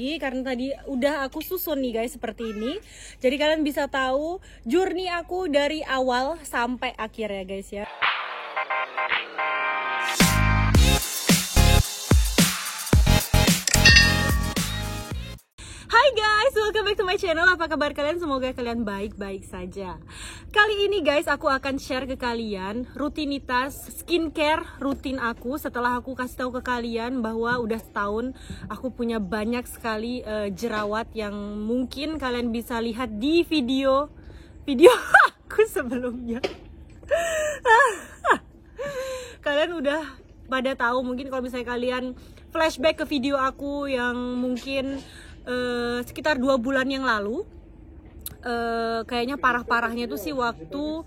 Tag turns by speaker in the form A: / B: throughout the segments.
A: Karena tadi udah aku susun nih guys seperti ini. Jadi kalian bisa tahu journey aku dari awal sampai akhir ya guys ya. Hai guys, welcome back to my channel. Apa kabar kalian? Semoga kalian baik-baik saja. Kali ini guys, aku akan share ke kalian rutinitas skincare rutin aku setelah aku kasih tahu ke kalian bahwa udah setahun aku punya banyak sekali jerawat yang mungkin kalian bisa lihat di video aku sebelumnya. Kalian udah pada tahu mungkin kalau misalnya kalian flashback ke video aku yang mungkin sekitar 2 bulan yang lalu, kayaknya parah-parahnya tuh sih waktu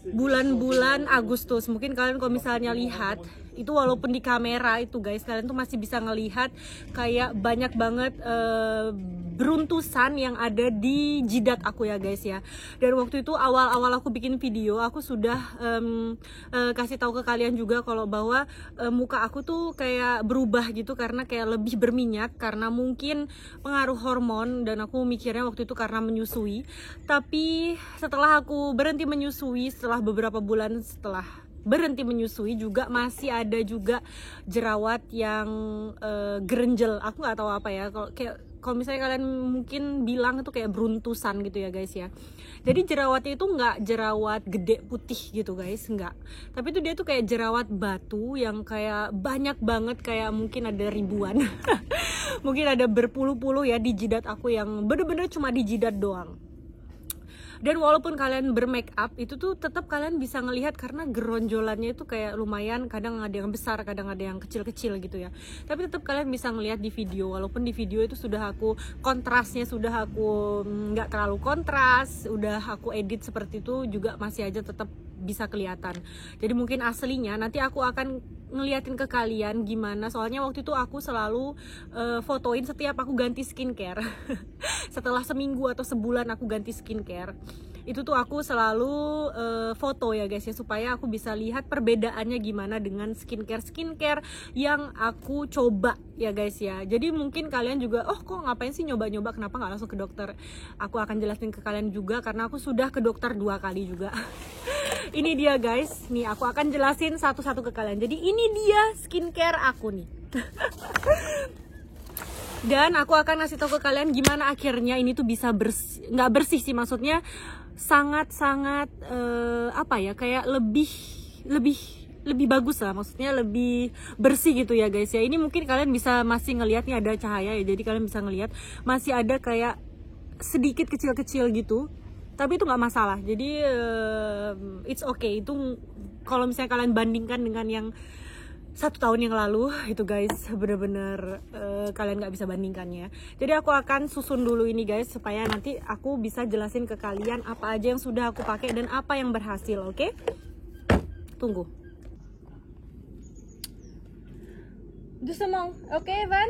A: bulan-bulan Agustus. Mungkin kalian kalau misalnya lihat itu, walaupun di kamera itu guys, kalian tuh masih bisa ngelihat kayak banyak banget beruntusan yang ada di jidat aku ya guys ya. Dan waktu itu awal-awal aku bikin video, aku sudah kasih tahu ke kalian juga kalau bahwa muka aku tuh kayak berubah gitu karena kayak lebih berminyak karena mungkin pengaruh hormon, dan aku mikirnya waktu itu karena menyusui. Tapi setelah aku berhenti menyusui, setelah beberapa bulan setelah berhenti menyusui juga masih ada juga jerawat yang gerenjel. Aku nggak tahu apa ya, kalau misalnya kalian mungkin bilang itu kayak beruntusan gitu ya guys ya. Jadi jerawatnya itu nggak jerawat gede putih gitu guys, nggak. Tapi itu dia tuh kayak jerawat batu yang kayak banyak banget, kayak mungkin ada ribuan. Mungkin ada berpuluh-puluh ya di jidat aku, yang bener-bener cuma di jidat doang. Dan walaupun kalian bermake up itu tuh tetap kalian bisa ngelihat karena geronjolannya itu kayak lumayan, kadang ada yang besar, kadang ada yang kecil-kecil gitu ya. Tapi tetap kalian bisa ngelihat di video, walaupun di video itu sudah aku kontrasnya sudah aku nggak terlalu kontras, udah aku edit seperti itu juga masih aja tetap bisa kelihatan. Jadi mungkin aslinya nanti aku akan ngeliatin ke kalian gimana, soalnya waktu itu aku selalu fotoin setiap aku ganti skincare. Setelah seminggu atau sebulan aku ganti skincare, itu tuh aku selalu foto ya guys ya, supaya aku bisa lihat perbedaannya gimana dengan skincare yang aku coba ya guys ya. Jadi mungkin kalian juga, oh kok ngapain sih nyoba-nyoba, kenapa nggak langsung ke dokter? Aku akan jelasin ke kalian juga karena aku sudah ke dokter 2 kali juga. Ini dia guys, nih aku akan jelasin satu-satu ke kalian. Jadi ini dia skincare aku nih. Dan aku akan ngasih tahu ke kalian gimana akhirnya ini tuh bisa bersih, nggak bersih sih, maksudnya sangat-sangat apa ya, kayak lebih bagus lah, maksudnya lebih bersih gitu ya guys ya. Ini mungkin kalian bisa masih ngelihat nih ada cahaya ya, jadi kalian bisa ngelihat masih ada kayak sedikit kecil-kecil gitu, tapi itu nggak masalah. Jadi it's okay. Itu kalau misalnya kalian bandingkan dengan yang 1 tahun yang lalu itu guys, bener-bener kalian nggak bisa bandingkannya. Jadi aku akan susun dulu ini guys, supaya nanti aku bisa jelasin ke kalian apa aja yang sudah aku pakai dan apa yang berhasil. Oke? Tunggu. Dusemong, oke Van?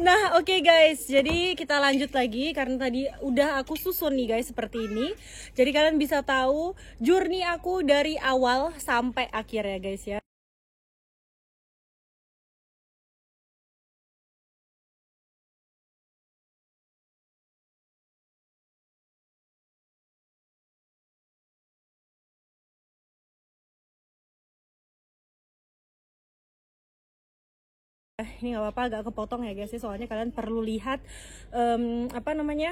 A: Nah oke guys, jadi kita lanjut lagi karena tadi udah aku susun nih guys seperti ini. Jadi kalian bisa tahu journey aku dari awal sampai akhir ya guys ya. Ini nggak apa-apa agak kepotong ya guys ya, soalnya kalian perlu lihat apa namanya,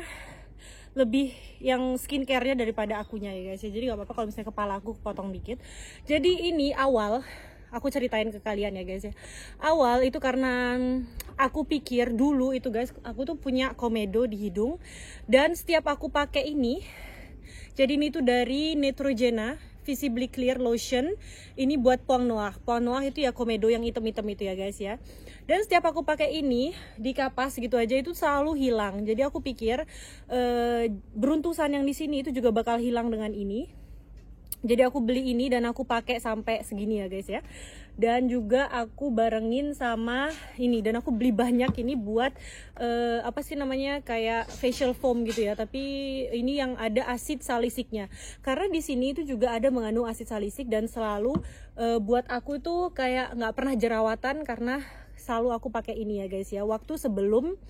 A: lebih yang skincare-nya daripada akunya ya guys ya. Jadi nggak apa-apa kalau misalnya kepala aku kepotong dikit. Jadi ini awal aku ceritain ke kalian ya guys ya. Awal itu karena aku pikir dulu itu guys, aku tuh punya komedo di hidung, dan setiap aku pakai ini, jadi ini tuh dari Neutrogena Visibly Clear Lotion. Ini buat Poang Noir. Poang Noir itu ya komedo yang hitam-hitam itu ya guys ya. Dan setiap aku pakai ini di kapas gitu aja itu selalu hilang. Jadi aku pikir beruntusan yang di sini itu juga bakal hilang dengan ini. Jadi aku beli ini dan aku pakai sampai segini ya guys ya. Dan juga aku barengin sama ini, dan aku beli banyak ini buat apa sih namanya, kayak facial foam gitu ya, tapi ini yang ada asid salisiknya. Karena di sini itu juga ada mengandung asid salisik, dan selalu buat aku tuh kayak nggak pernah jerawatan karena selalu aku pakai ini ya guys ya. Waktu sebelum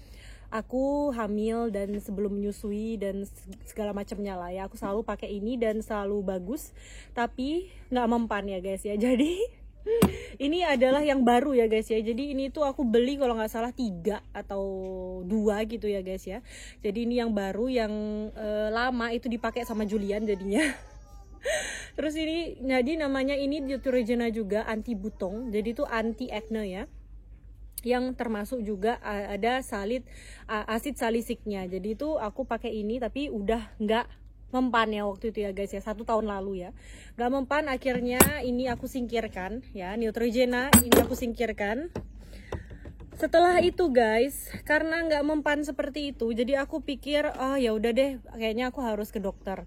A: aku hamil dan sebelum menyusui dan segala macamnya lah ya, aku selalu pakai ini dan selalu bagus, tapi nggak mempan ya guys ya. Jadi ini adalah yang baru ya guys ya. Jadi ini tuh aku beli kalau nggak salah 3 atau 2 gitu ya guys ya. Jadi ini yang baru, yang lama itu dipakai sama Julian jadinya. Terus ini jadi namanya ini Neutrogena juga anti butong, jadi itu anti acne ya, yang termasuk juga ada asid salisiknya. Jadi itu aku pakai ini tapi udah nggak mempan ya waktu itu ya guys ya, 1 tahun lalu ya, nggak mempan. Akhirnya ini aku singkirkan ya, Neutrogena ini aku singkirkan. Setelah itu guys, karena nggak mempan seperti itu, jadi aku pikir oh ya udah deh, kayaknya aku harus ke dokter.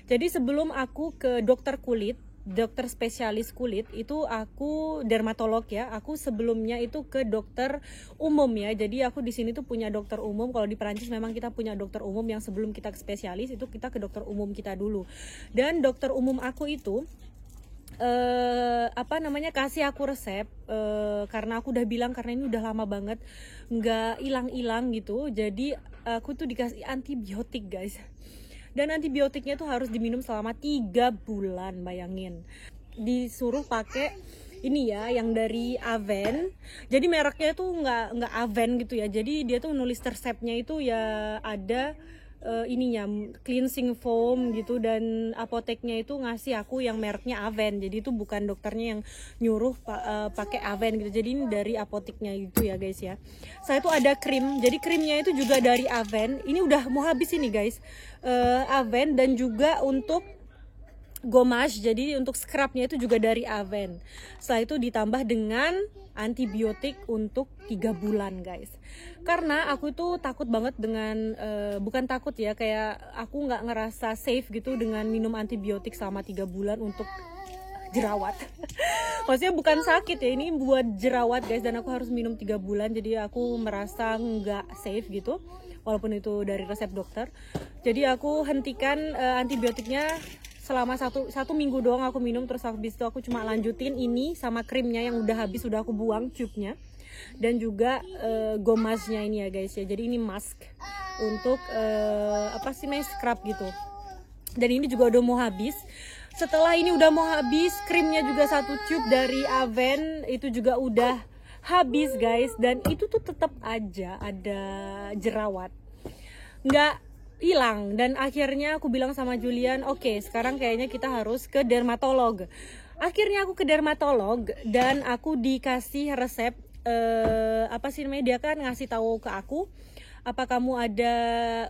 A: Jadi sebelum aku ke dokter kulit, dokter spesialis kulit, itu aku dermatolog ya. Aku sebelumnya itu ke dokter umum ya. Jadi aku di sini tuh punya dokter umum. Kalau di Perancis memang kita punya dokter umum yang sebelum kita ke spesialis itu kita ke dokter umum kita dulu. Dan dokter umum aku itu kasih aku resep karena aku udah bilang karena ini udah lama banget nggak hilang-hilang gitu. Jadi aku tuh dikasih antibiotik guys. Dan antibiotiknya tuh harus diminum selama 3 bulan, bayangin. Disuruh pakai ini ya, yang dari Aven. Jadi mereknya tuh nggak Aven gitu ya. Jadi dia tuh nulis resepnya itu ya ada ininya cleansing foam gitu, dan apoteknya itu ngasih aku yang mereknya Aven. Jadi itu bukan dokternya yang nyuruh pakai Aven gitu. Jadi ini dari apoteknya gitu ya guys ya. Saya tuh ada krim. Jadi krimnya itu juga dari Aven. Ini udah mau habis ini guys. Aven, dan juga untuk gommage, jadi untuk scrubnya itu juga dari Aven. Setelah itu ditambah dengan antibiotik untuk 3 bulan guys. Karena aku itu takut banget dengan bukan takut ya, kayak aku nggak ngerasa safe gitu dengan minum antibiotik selama 3 bulan untuk jerawat. Maksudnya bukan sakit ya, ini buat jerawat guys, dan aku harus minum 3 bulan. Jadi aku merasa nggak safe gitu, walaupun itu dari resep dokter. Jadi aku hentikan antibiotiknya selama satu minggu doang aku minum. Terus habis itu aku cuma lanjutin ini sama krimnya yang udah habis, udah aku buang tube-nya, dan juga gommage-nya ini ya guys ya. Jadi ini mask untuk scrub gitu. Dan ini juga udah mau habis. Setelah ini udah mau habis, krimnya juga 1 tube dari Aven itu juga udah habis guys. Dan itu tuh tetap aja ada jerawat, nggak hilang. Dan akhirnya aku bilang sama Julian, oke, sekarang kayaknya kita harus ke dermatolog. Akhirnya aku ke dermatolog dan aku dikasih resep dia kan ngasih tahu ke aku, apa kamu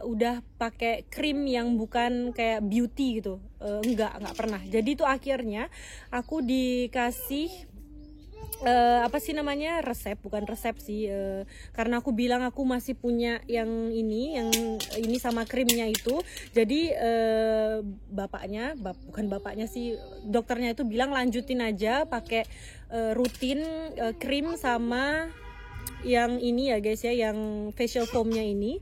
A: udah pakai krim yang bukan kayak beauty gitu? Enggak pernah. Jadi itu akhirnya aku dikasih resep, bukan resep sih, karena aku bilang aku masih punya yang ini sama krimnya itu. Jadi dokternya itu bilang lanjutin aja pakai rutin krim sama yang ini ya guys ya, yang facial foamnya ini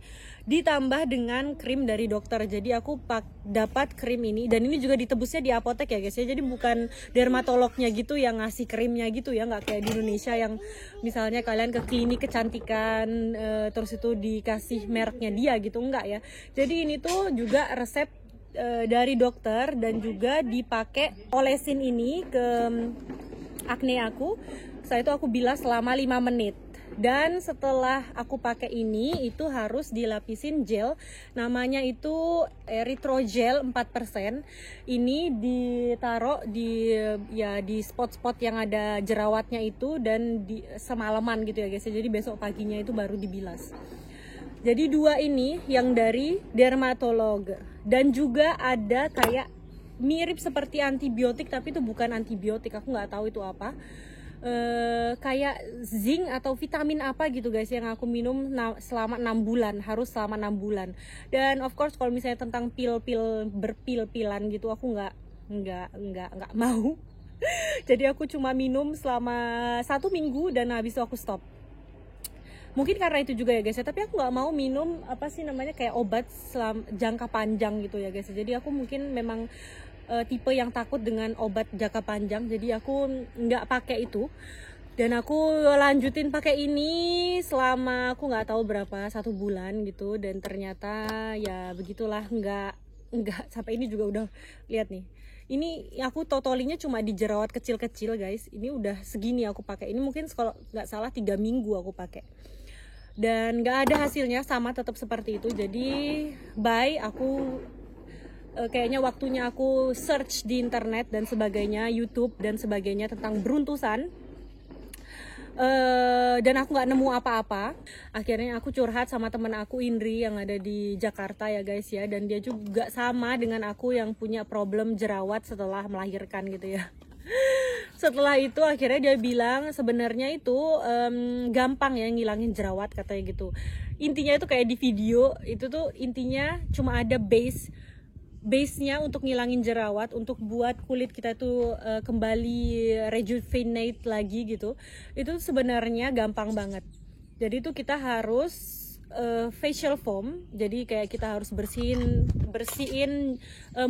A: ditambah dengan krim dari dokter. Jadi aku dapat krim ini, dan ini juga ditebusnya di apotek ya guys ya. Jadi bukan dermatolognya gitu yang ngasih krimnya gitu ya, nggak kayak di Indonesia yang misalnya kalian ke klinik kecantikan terus itu dikasih mereknya dia gitu, enggak ya. Jadi ini tuh juga resep dari dokter, dan juga dipakai olesin ini ke akne aku. Setelah itu aku bilas selama 5 menit. Dan setelah aku pakai ini, itu harus dilapisin gel, namanya itu Erythrogel 4%. Ini ditaruh di spot-spot yang ada jerawatnya itu, dan semalaman gitu ya guys. Jadi besok paginya itu baru dibilas. Jadi 2 ini yang dari dermatolog, dan juga ada kayak mirip seperti antibiotik tapi itu bukan antibiotik, aku nggak tahu itu apa. Kayak zinc atau vitamin apa gitu guys, yang aku minum selama 6 bulan, harus selama 6 bulan. Dan of course kalau misalnya tentang berpil-pilan gitu, aku nggak mau. Jadi aku cuma minum selama 1 minggu dan habis itu aku stop. Mungkin karena itu juga ya guys ya, tapi aku nggak mau minum kayak obat jangka panjang gitu ya guys. Jadi aku mungkin memang tipe yang takut dengan obat jangka panjang, jadi aku nggak pakai itu. Dan aku lanjutin pakai ini selama aku nggak tahu berapa, 1 bulan gitu. Dan ternyata ya begitulah, nggak sampai ini juga udah lihat nih. Ini aku totalinya cuma di jerawat kecil-kecil guys. Ini udah segini aku pakai. Ini mungkin kalau nggak salah 3 minggu aku pakai. Dan nggak ada hasilnya, sama tetap seperti itu. Jadi bye, aku kayaknya waktunya aku search di internet dan sebagainya, YouTube dan sebagainya tentang beruntusan. Dan aku nggak nemu apa-apa. Akhirnya aku curhat sama teman aku Indri yang ada di Jakarta ya guys ya, dan dia juga sama dengan aku yang punya problem jerawat setelah melahirkan gitu ya. Setelah itu akhirnya dia bilang sebenarnya itu gampang ya ngilangin jerawat katanya gitu. Intinya itu kayak di video itu tuh intinya cuma ada base-nya untuk ngilangin jerawat, untuk buat kulit kita tuh kembali rejuvenate lagi gitu. Itu sebenarnya gampang banget. Jadi itu kita harus facial foam. Jadi kayak kita harus bersihin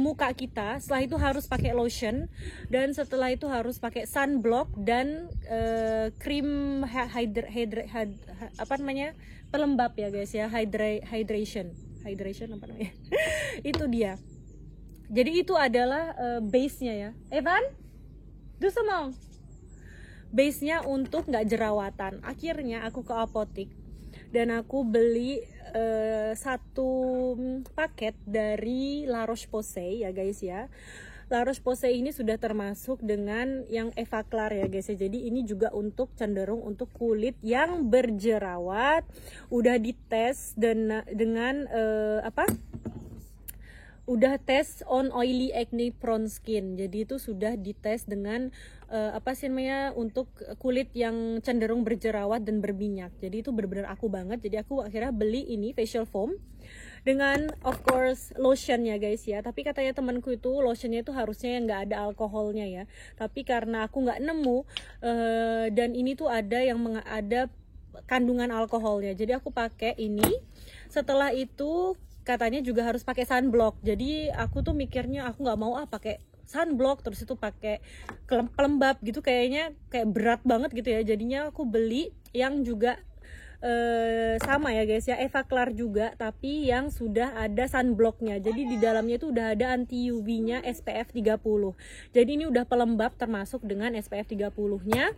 A: muka kita. Setelah itu harus pakai lotion, dan setelah itu harus pakai sunblock dan krim apa namanya, pelembab ya guys ya, hydration apa namanya. Itu dia. Jadi itu adalah base-nya ya. Evan, do semong. Base-nya untuk nggak jerawatan. Akhirnya aku ke apotik dan aku beli 1 paket dari La Roche-Posay ya guys ya. La Roche-Posay ini sudah termasuk dengan yang Evaclar ya guys ya. Jadi ini juga untuk cenderung untuk kulit yang berjerawat. Udah dites dan dengan udah tes on oily acne prone skin. Jadi itu sudah dites dengan untuk kulit yang cenderung berjerawat dan berminyak. Jadi itu benar-benar aku banget. Jadi aku akhirnya beli ini facial foam dengan of course lotion ya guys ya. Tapi katanya temanku itu lotionnya itu harusnya yang nggak ada alkoholnya ya. Tapi karena aku nggak nemu dan ini tuh ada yang ada kandungan alkoholnya. Jadi aku pakai ini. Setelah itu katanya juga harus pakai sunblock. Jadi aku tuh mikirnya aku nggak mau pakai sunblock terus itu pakai pelembab gitu, kayaknya kayak berat banget gitu ya. Jadinya aku beli yang juga sama ya guys ya, Evaclar juga, tapi yang sudah ada sunblocknya. Jadi di dalamnya itu udah ada anti UV-nya SPF 30. Jadi ini udah pelembab termasuk dengan SPF 30-nya.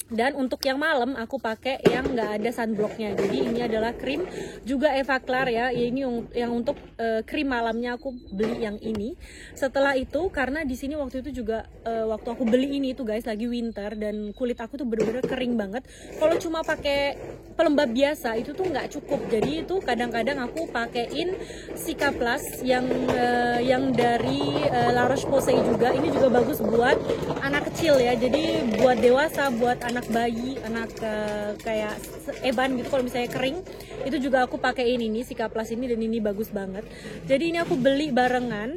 A: Dan untuk yang malam aku pakai yang nggak ada sunblocknya. Jadi ini adalah krim juga Evaclar ya. Ini yang untuk krim malamnya aku beli yang ini. Setelah itu karena di sini waktu itu juga waktu aku beli ini tuh guys lagi winter dan kulit aku tuh bener-bener kering banget. Kalau cuma pakai pelembab biasa itu tuh nggak cukup. Jadi itu kadang-kadang aku pakein Cicaplast yang dari La Roche-Posay juga. Ini juga bagus buat anak kecil ya. Jadi buat dewasa, buat anak bayi, anak kayak Evan gitu, kalau misalnya kering itu juga aku pakein ini Cicaplast ini, dan ini bagus banget. Jadi ini aku beli barengan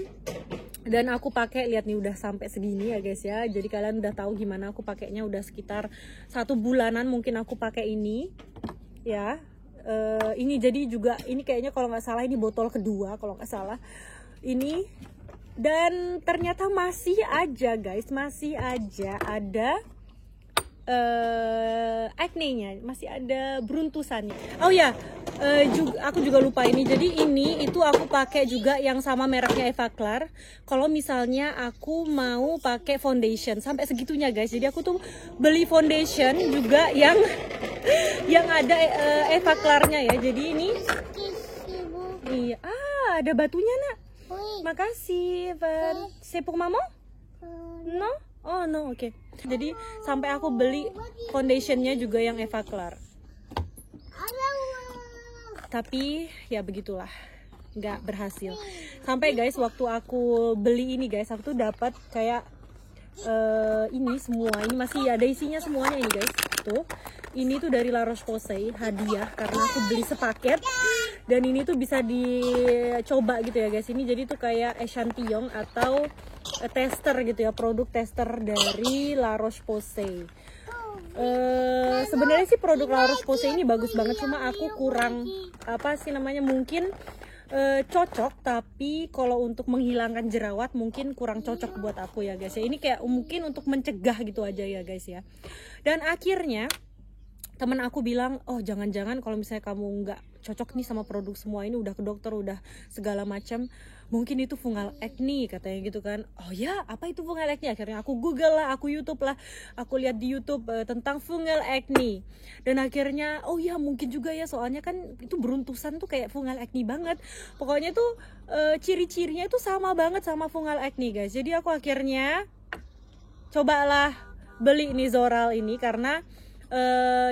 A: dan aku pakai, lihat nih udah sampai segini ya guys ya. Jadi kalian udah tahu gimana aku pakainya, udah sekitar 1 bulanan mungkin aku pakai ini ya. Ini jadi juga ini kayaknya kalau nggak salah ini botol kedua kalau nggak salah ini. Dan ternyata masih aja guys, masih aja ada acne-nya, masih ada beruntusannya. Oh ya, aku juga lupa ini. Jadi ini itu aku pakai juga yang sama mereknya Evaclar. Kalau misalnya aku mau pakai foundation sampai segitunya guys. Jadi aku tuh beli foundation juga yang ada Evaclarnya ya. Jadi ini iya, ada batunya nak. Makasih, Van. Sepuk mamo? No? Oh no, oke. Jadi sampai aku beli foundationnya juga yang Evaclar. Tapi ya begitulah, nggak berhasil. Sampai guys waktu aku beli ini guys, aku tuh dapat kayak ini semua. Ini masih ada isinya semuanya ini guys. Tuh. Ini tuh dari La Roche-Posay hadiah karena aku beli sepaket. Dan ini tuh bisa dicoba gitu ya guys. Ini jadi tuh kayak echantillon atau tester gitu ya, produk tester dari La Roche-Posay. Sebenarnya sih produk La Roche-Posay ini bagus banget, cuma aku kurang mungkin cocok, tapi kalau untuk menghilangkan jerawat mungkin kurang cocok buat aku ya guys ya. Ini kayak mungkin untuk mencegah gitu aja ya guys ya. Dan akhirnya temen aku bilang, oh jangan-jangan kalau misalnya kamu nggak cocok nih sama produk semua ini, udah ke dokter, udah segala macam, mungkin itu fungal acne katanya gitu kan. Oh ya, apa itu fungal acne? Akhirnya aku Google lah, aku YouTube lah, aku lihat di YouTube tentang fungal acne. Dan akhirnya, oh ya mungkin juga ya, soalnya kan itu beruntusan tuh kayak fungal acne banget. Pokoknya tuh ciri-cirinya itu sama banget sama fungal acne guys. Jadi aku akhirnya cobalah beli Nizoral ini karena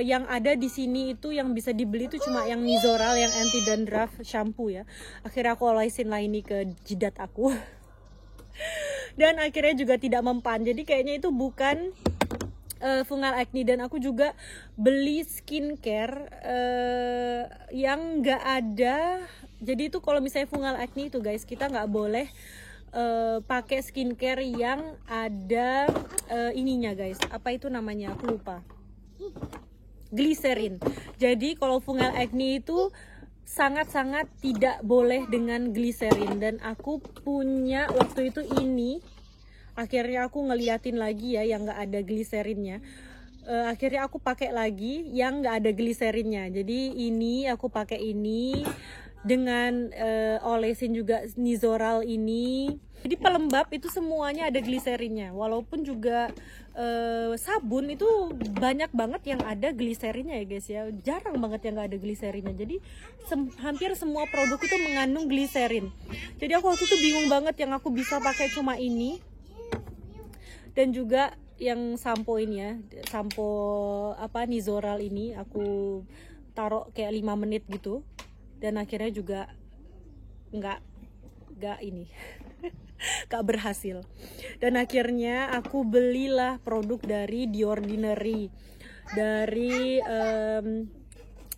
A: yang ada di sini itu yang bisa dibeli itu cuma yang Nizoral yang anti dandruff shampoo ya. Akhirnya aku olesin lah ini ke jidat aku. Dan akhirnya juga tidak mempan. Jadi kayaknya itu bukan fungal acne. Dan aku juga beli skincare yang nggak ada. Jadi itu kalau misalnya fungal acne itu guys, kita nggak boleh pakai skincare yang ada ininya guys. Apa itu namanya? Aku lupa. Glycerin. Jadi kalau fungal acne itu sangat-sangat tidak boleh dengan glycerin. Dan aku punya waktu itu ini, akhirnya aku ngeliatin lagi ya yang nggak ada glycerinnya. Akhirnya aku pakai lagi yang nggak ada glycerinnya. Jadi ini aku pakai ini dengan olesin juga Nizoral ini. Jadi pelembab itu semuanya ada gliserinnya. Walaupun juga sabun itu banyak banget yang ada gliserinnya ya guys ya. Jarang banget yang nggak ada gliserinnya. Jadi hampir semua produk itu mengandung gliserin. Jadi aku waktu itu bingung banget, yang aku bisa pakai cuma ini. Dan juga yang sampo ini ya, sampo apa Nizoral ini aku taruh kayak 5 menit gitu. Dan akhirnya juga nggak ini nggak berhasil. Dan akhirnya aku belilah produk dari The Ordinary. Dari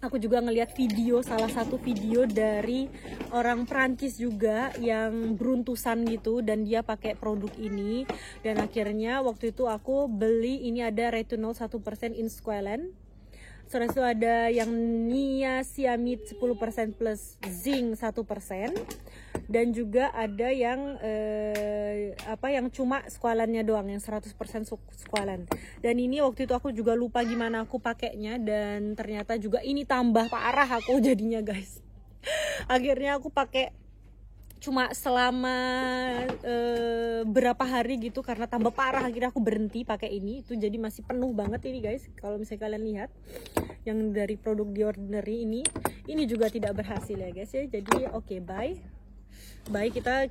A: aku juga ngelihat video, salah satu video dari orang Prancis juga yang beruntusan gitu, dan dia pakai produk ini. Dan akhirnya waktu itu aku beli, ini ada retinol 1% insqualane. Setelah itu ada yang niacinamide 10% plus zinc 1%. Dan juga ada yang yang cuma squalannya doang, yang 100% squalan. Dan ini waktu itu aku juga lupa gimana aku pakainya, dan ternyata juga ini tambah parah aku jadinya guys. Akhirnya aku pakai cuma selama berapa hari gitu, karena tambah parah akhirnya aku berhenti pakai ini. Itu jadi masih penuh banget ini guys, kalau misalnya kalian lihat yang dari produk The Ordinary ini juga tidak berhasil ya guys ya. Jadi oke, bye kita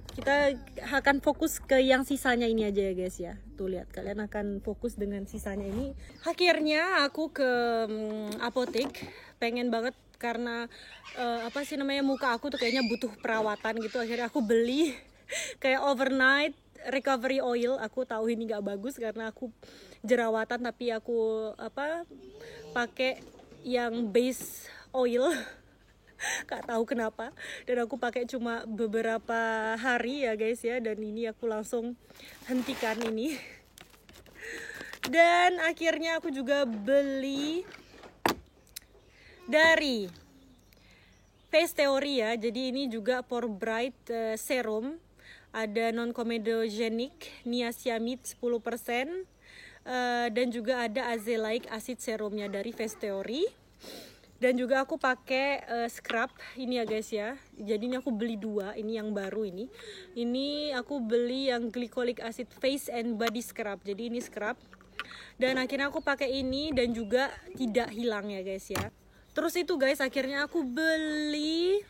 A: akan fokus ke yang sisanya ini aja ya guys ya. Tuh lihat, kalian akan fokus dengan sisanya ini. Akhirnya aku ke apotek, pengen banget karena muka aku tuh kayaknya butuh perawatan gitu. Akhirnya aku beli kayak overnight recovery oil. Aku tahu ini nggak bagus karena aku jerawatan, tapi aku pakai yang base oil. Gak tahu kenapa, dan aku pakai cuma beberapa hari ya guys ya. Dan ini aku langsung hentikan ini. Dan akhirnya aku juga beli dari Face Theory ya. Jadi ini juga Pore Bright Serum, ada non comedogenic niacinamide 10%, dan juga ada azelaic acid serumnya dari Face Theory. Dan juga aku pakai scrub ini ya guys ya. Jadi ini aku beli 2, ini yang baru ini. Ini aku beli yang glycolic acid face and body scrub. Jadi ini scrub. Dan akhirnya aku pakai ini dan juga tidak hilang ya guys ya. Terus itu guys, akhirnya aku beli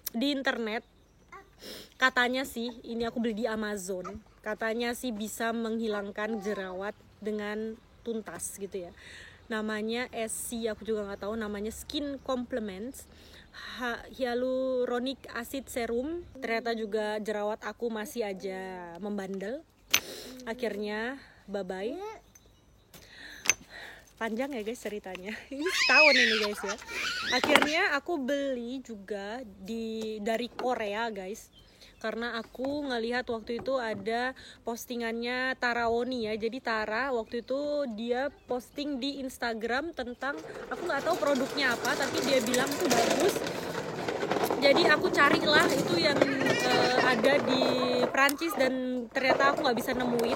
A: di internet. Katanya sih, ini aku beli di Amazon. Katanya sih bisa menghilangkan jerawat dengan tuntas gitu ya. Namanya SC, aku juga nggak tahu namanya, Skin Complements Hyaluronic Acid Serum. Ternyata juga jerawat aku masih aja membandel. Akhirnya bye bye. Panjang ya guys ceritanya. Ini setahun ini guys ya. Akhirnya aku beli juga dari Korea guys. Karena aku ngelihat waktu itu ada postingannya Tara Woni ya. Jadi Tara waktu itu dia posting di Instagram tentang, aku nggak tahu produknya apa, tapi dia bilang itu bagus. Jadi Jadi aku carilah itu yang ada di Prancis dan ternyata aku nggak bisa nemuin.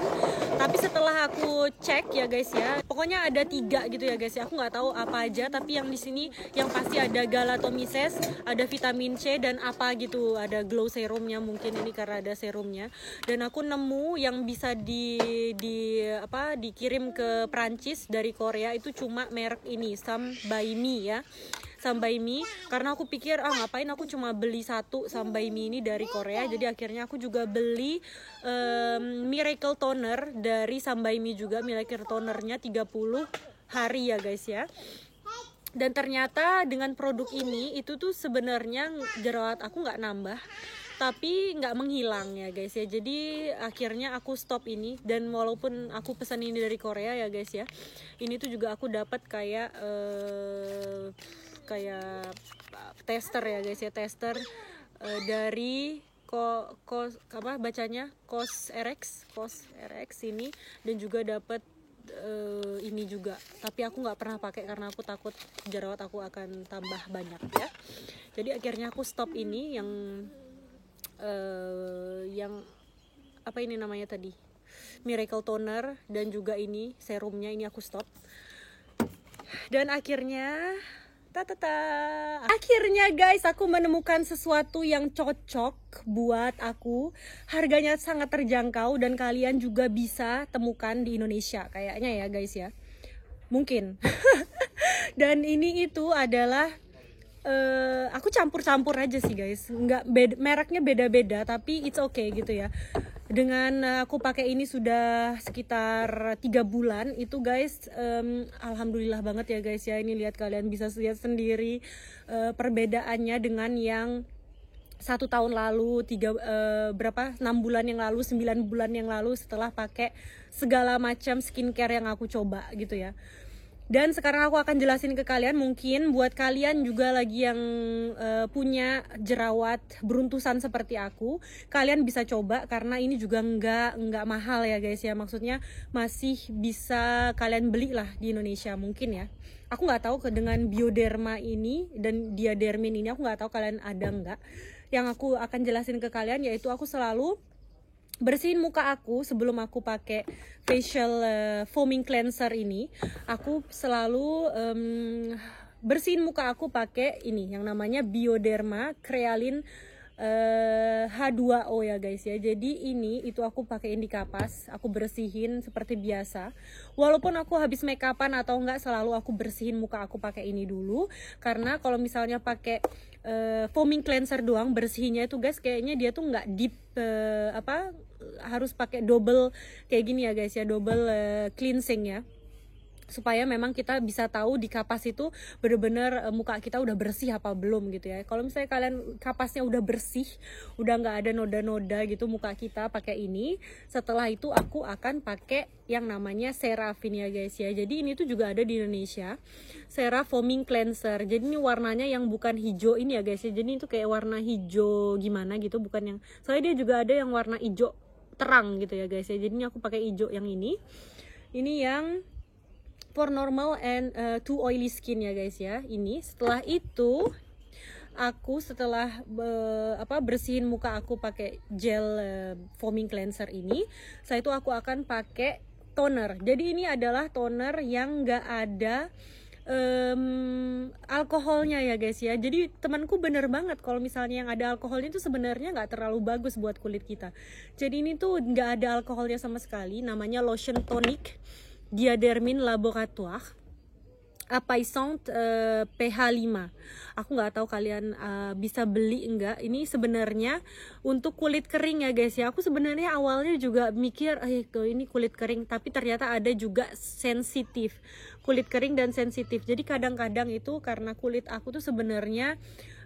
A: Tapi setelah aku cek ya guys ya, pokoknya ada 3 gitu ya guys ya. Aku nggak tahu apa aja, tapi yang di sini yang pasti ada galactomises, ada vitamin C dan apa gitu, ada glow serumnya, mungkin ini karena ada serumnya. Dan aku nemu yang bisa dikirim ke Prancis dari Korea itu cuma merek ini, Some by Me ya. Some by Me, karena aku pikir ngapain aku cuma beli 1 Some by Me ini dari Korea. Jadi akhirnya aku juga beli Miracle Toner dari Some by Me juga. Miracle Tonernya 30 hari ya guys ya. Dan ternyata dengan produk ini itu tuh sebenarnya jerawat aku nggak nambah, tapi nggak menghilang ya guys ya. Jadi akhirnya aku stop ini. Dan walaupun aku pesan ini dari Korea ya guys ya, ini tuh juga aku dapat kayak tester ya guys ya, tester dari COSRX ini, dan juga dapat ini juga, tapi aku nggak pernah pakai karena aku takut jerawat aku akan tambah banyak ya. Jadi akhirnya aku stop ini yang apa ini namanya tadi, Miracle Toner, dan juga ini serumnya ini aku stop. Dan akhirnya akhirnya guys, aku menemukan sesuatu yang cocok buat aku. Harganya sangat terjangkau dan kalian juga bisa temukan di Indonesia kayaknya ya guys ya, mungkin. Dan ini itu adalah aku campur-campur aja sih guys, mereknya beda-beda, tapi it's okay gitu ya. Dengan aku pakai ini sudah sekitar 3 bulan itu guys, alhamdulillah banget ya guys ya. Ini lihat, kalian bisa lihat sendiri perbedaannya dengan yang 1 tahun lalu, 6 bulan yang lalu, 9 bulan yang lalu, setelah pakai segala macam skincare yang aku coba gitu ya. Dan sekarang aku akan jelasin ke kalian, mungkin buat kalian juga lagi yang punya jerawat beruntusan seperti aku, kalian bisa coba karena ini juga nggak mahal ya guys ya. Maksudnya masih bisa kalian beli lah di Indonesia mungkin ya. Aku nggak tahu dengan Bioderma ini dan Diadermin ini, aku nggak tahu kalian ada nggak. Yang aku akan jelasin ke kalian yaitu aku selalu bersihin muka aku sebelum aku pakai facial foaming cleanser ini. Aku selalu bersihin muka aku pakai ini yang namanya Bioderma Crealin H2O ya guys ya. Jadi ini itu aku pakein di kapas, aku bersihin seperti biasa. Walaupun aku habis make upan atau enggak, selalu aku bersihin muka aku pakai ini dulu. Karena kalau misalnya pakai foaming cleanser doang, bersihinnya itu guys kayaknya dia tuh nggak deep, harus pakai double kayak gini ya guys ya, double cleansing ya, supaya memang kita bisa tahu di kapas itu bener-bener muka kita udah bersih apa belum gitu ya. Kalau misalnya kalian kapasnya udah bersih, udah nggak ada noda-noda gitu muka kita, pakai ini. Setelah itu aku akan pakai yang namanya CeraVe ya guys ya. Jadi ini tuh juga ada di Indonesia, Cera Foaming Cleanser. Jadi ini warnanya yang bukan hijau ini ya guys ya. Jadi itu kayak warna hijau gimana gitu, bukan yang, soalnya dia juga ada yang warna hijau terang gitu ya guys ya. Jadinya aku pakai hijau yang ini yang for normal and too oily skin ya guys ya. Ini setelah itu aku bersihin muka aku pakai gel foaming cleanser ini. Setelah itu aku akan pakai toner. Jadi ini adalah toner yang nggak ada alkoholnya ya guys ya. Jadi temanku bener banget kalau misalnya yang ada alkoholnya itu sebenarnya nggak terlalu bagus buat kulit kita. Jadi ini tuh nggak ada alkoholnya sama sekali. Namanya lotion tonic Diadermin Laboratoire Apaisante pH 5. Aku nggak tahu kalian bisa beli enggak. Ini sebenarnya untuk kulit kering ya guys ya. Aku sebenarnya awalnya juga mikir ini kulit kering, tapi ternyata ada juga sensitif, kulit kering dan sensitif. Jadi kadang-kadang itu karena kulit aku tuh sebenarnya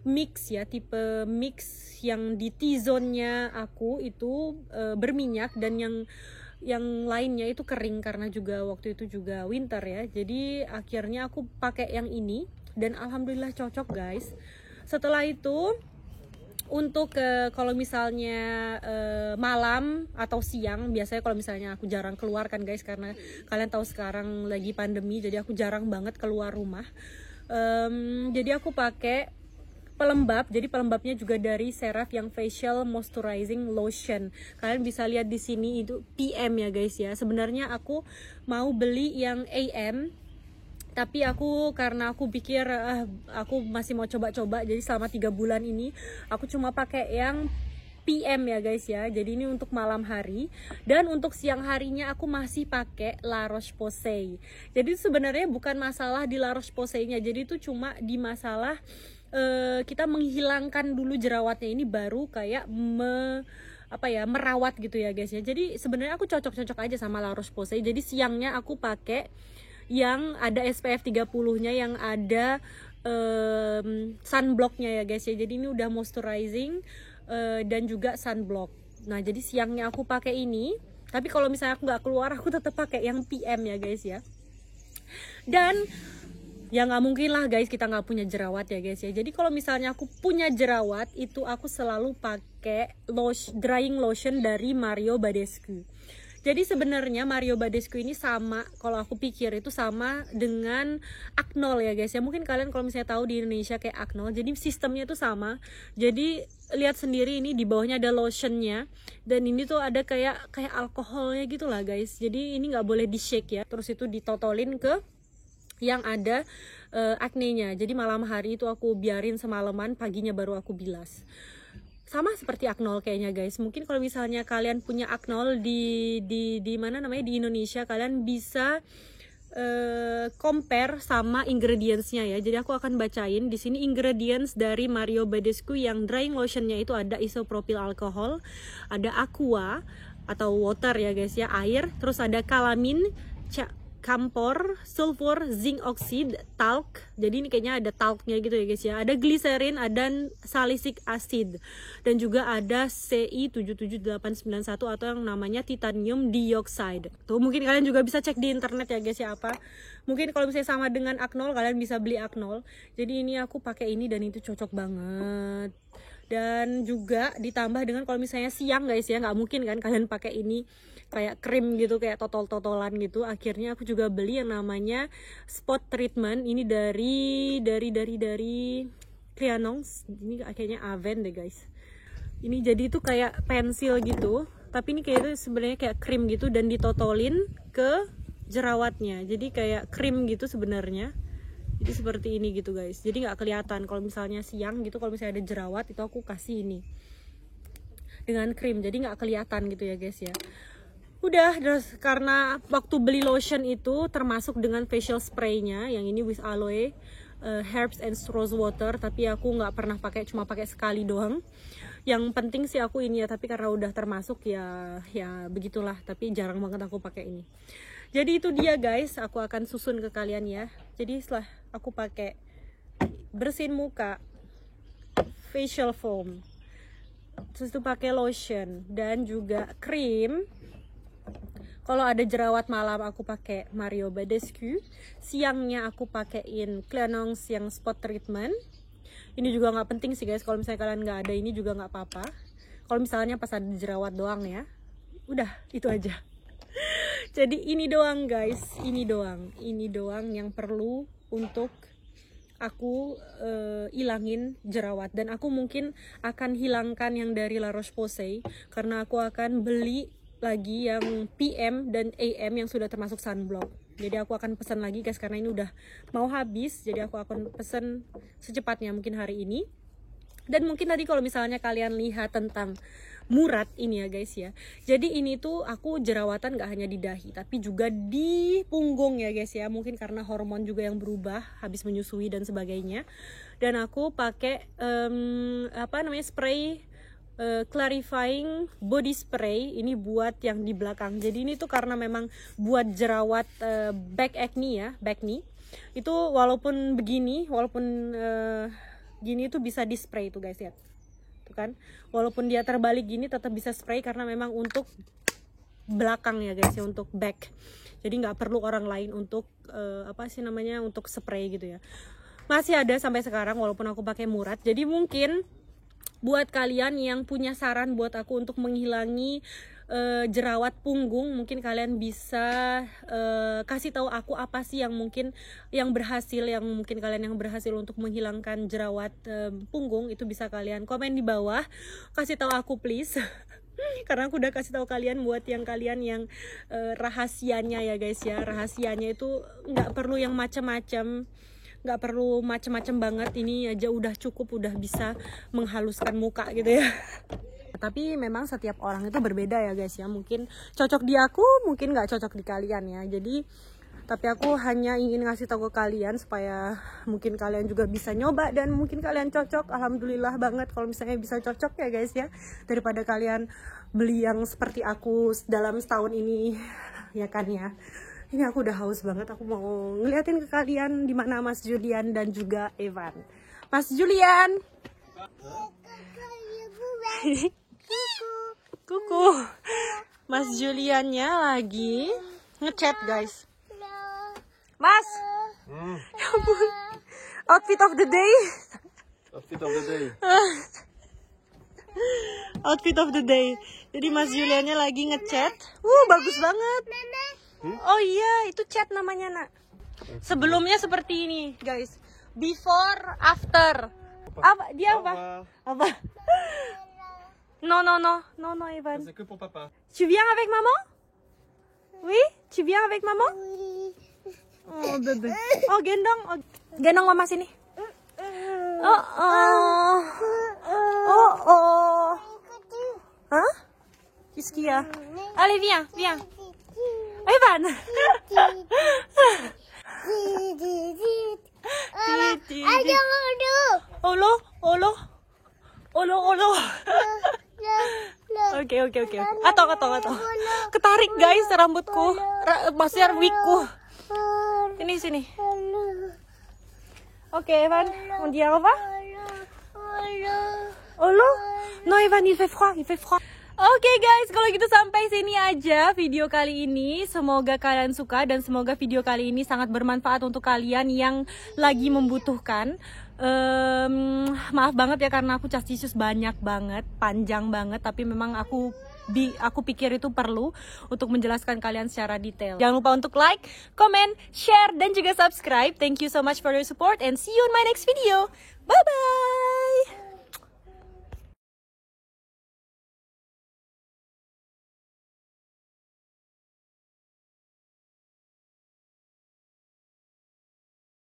A: mix ya, tipe mix yang di T-zone-nya aku itu berminyak, dan yang lainnya itu kering karena juga waktu itu juga winter ya. Jadi akhirnya aku pakai yang ini dan alhamdulillah cocok guys. Setelah itu untuk kalau misalnya malam atau siang, biasanya kalau misalnya aku jarang keluar kan guys, karena kalian tahu sekarang lagi pandemi, jadi aku jarang banget keluar rumah. Jadi aku pakai pelembab. Jadi pelembabnya juga dari CeraVe yang facial moisturizing lotion. Kalian bisa lihat di sini itu PM ya guys ya. Sebenarnya aku mau beli yang AM, tapi karena aku pikir aku masih mau coba-coba, jadi selama 3 bulan ini aku cuma pakai yang PM ya guys ya. Jadi ini untuk malam hari, dan untuk siang harinya aku masih pakai La Roche-Posay. Jadi sebenarnya bukan masalah di La Roche-Posay-nya, jadi itu cuma di masalah kita menghilangkan dulu jerawatnya ini baru kayak merawat gitu ya guys ya. Jadi sebenarnya aku cocok-cocok aja sama La Roche-Posay. Jadi siangnya aku pakai yang ada SPF 30-nya, yang ada sunblocknya ya guys ya. Jadi ini udah moisturizing dan juga sunblock. Nah jadi siangnya aku pakai ini, tapi kalau misalnya aku nggak keluar aku tetap pakai yang PM ya guys ya. Dan ya nggak mungkin lah guys kita nggak punya jerawat ya guys ya. Jadi kalau misalnya aku punya jerawat itu aku selalu pakai drying lotion dari Mario Badescu. Jadi sebenarnya Mario Badescu ini sama, kalau aku pikir itu sama dengan Acnol ya guys ya. Mungkin kalian kalau misalnya tahu di Indonesia kayak Acnol, jadi sistemnya itu sama. Jadi lihat sendiri ini di bawahnya ada lotionnya, dan ini tuh ada kayak alkoholnya gitu lah guys. Jadi ini nggak boleh di shake ya. Terus itu ditotolin ke yang ada acne-nya. Jadi malam hari itu aku biarin semalaman, paginya baru aku bilas. Sama seperti Acnol kayaknya guys. Mungkin kalau misalnya kalian punya Acnol di mana namanya di Indonesia, kalian bisa compare sama ingredientsnya ya. Jadi aku akan bacain di sini ingredients dari Mario Badescu yang drying lotionnya itu ada isopropyl alcohol, ada aqua atau water ya guys ya, air, terus ada calamine, camphor, sulfur, zinc oxide, talc. Jadi ini kayaknya ada talcnya gitu ya guys ya. Ada glycerin, ada salicylic acid, dan juga ada CI77891 atau yang namanya titanium dioxide. Tuh mungkin kalian juga bisa cek di internet ya guys ya apa. Mungkin kalau misalnya sama dengan Acnol, kalian bisa beli Acnol. Jadi ini aku pakai ini dan itu cocok banget. Dan juga ditambah dengan kalau misalnya siang guys ya, nggak mungkin kan kalian pakai ini kayak krim gitu, kayak totol-totolan gitu. Akhirnya aku juga beli yang namanya spot treatment. Ini dari Creanons. Ini akhirnya Aven deh guys. Ini jadi itu kayak pensil gitu, tapi ini kayak itu sebenarnya kayak krim gitu, dan ditotolin ke jerawatnya. Jadi kayak krim gitu sebenarnya. Jadi seperti ini gitu guys. Jadi nggak kelihatan kalau misalnya siang gitu, kalau misalnya ada jerawat itu aku kasih ini dengan krim, jadi nggak kelihatan gitu ya guys ya. Udah, terus karena waktu beli lotion itu termasuk dengan facial spraynya yang ini with aloe, herbs and rose water, tapi aku nggak pernah pakai, cuma pakai sekali doang. Yang penting sih aku ini ya, tapi karena udah termasuk ya begitulah, tapi jarang banget aku pakai ini. Jadi itu dia guys, aku akan susun ke kalian ya. Jadi setelah aku pakai bersihin muka, facial foam, terus itu pakai lotion dan juga krim. Kalau ada jerawat malam aku pakai Mario Badescu. Siangnya aku pakein Creanons yang spot treatment. Ini juga nggak penting sih guys, kalau misalnya kalian nggak ada ini juga nggak apa-apa. Kalau misalnya pas ada jerawat doang ya, udah itu aja. Jadi ini doang guys, ini doang yang perlu untuk aku ilangin jerawat. Dan aku mungkin akan hilangkan yang dari La Roche-Posay karena aku akan beli lagi yang PM dan AM yang sudah termasuk sunblock. Jadi aku akan pesan lagi guys, karena ini udah mau habis. Jadi aku akan pesan secepatnya, mungkin hari ini. Dan mungkin tadi kalau misalnya kalian lihat tentang Murad ini ya guys ya, jadi ini tuh aku jerawatan gak hanya di dahi tapi juga di punggung ya guys ya. Mungkin karena hormon juga yang berubah habis menyusui dan sebagainya. Dan aku pakai spray clarifying body spray ini buat yang di belakang. Jadi ini tuh karena memang buat jerawat back acne itu walaupun begini, gini tuh bisa di spray tuh guys ya. Tuh kan, walaupun dia terbalik gini tetap bisa spray karena memang untuk belakang ya guys ya, untuk back. Jadi nggak perlu orang lain untuk untuk spray gitu ya. Masih ada sampai sekarang walaupun aku pakai Murad. Jadi mungkin buat kalian yang punya saran buat aku untuk menghilangi jerawat punggung, mungkin kalian bisa kasih tahu aku apa sih yang mungkin yang berhasil, yang mungkin kalian yang berhasil untuk menghilangkan jerawat punggung. Itu bisa kalian komen di bawah, kasih tahu aku please. Karena aku udah kasih tahu kalian buat yang kalian yang rahasianya ya guys ya, rahasianya itu nggak perlu yang macam-macam, nggak perlu macam-macam banget, ini aja udah cukup, udah bisa menghaluskan muka gitu ya. Tapi memang setiap orang itu berbeda ya guys ya, mungkin cocok di aku, mungkin nggak cocok di kalian ya. Jadi tapi aku hanya ingin ngasih tahu ke kalian supaya mungkin kalian juga bisa nyoba dan mungkin kalian cocok. Alhamdulillah banget kalau misalnya bisa cocok ya guys ya, daripada kalian beli yang seperti aku dalam setahun ini ya kan ya. Ini aku udah haus banget, aku mau ngeliatin ke kalian di mana Mas Julian dan juga Evan. Mas Julian. Kuku. Mas Juliannya lagi ngechat guys. Mas. Ya ampun. Outfit of the day.
B: Outfit of the day.
A: Outfit of the day. Jadi Mas Juliannya lagi ngechat. Bagus banget. Oh iya, itu chat namanya nak. Sebelumnya seperti ini guys. Before, after. Apa? Dia apa? Apa? Non, Evan.
B: C'est que pour papa.
A: Tu viens avec maman? Oui? Tu viens avec maman? Oh, bébé. Oh, gendong. Oh, gendong mama sini. Oh. Hein? Qu'est-ce qu'il y a? Allez, viens. Evan. Olo. Oke. Atau. Ketarik guys rambutku. Maksudnya wigku. Sini. Oke, Evan. On dit au revoir. Olo. Non, Evan, il fait froid. Oke guys, kalau gitu sampai sini aja video kali ini. Semoga kalian suka dan semoga video kali ini sangat bermanfaat untuk kalian yang lagi membutuhkan. Maaf banget ya karena aku cas tisus banyak banget, panjang banget, tapi memang aku pikir itu perlu untuk menjelaskan kalian secara detail. Jangan lupa untuk like, comment, share, dan juga subscribe. Thank you so much for your support and see you in my next video. Bye bye.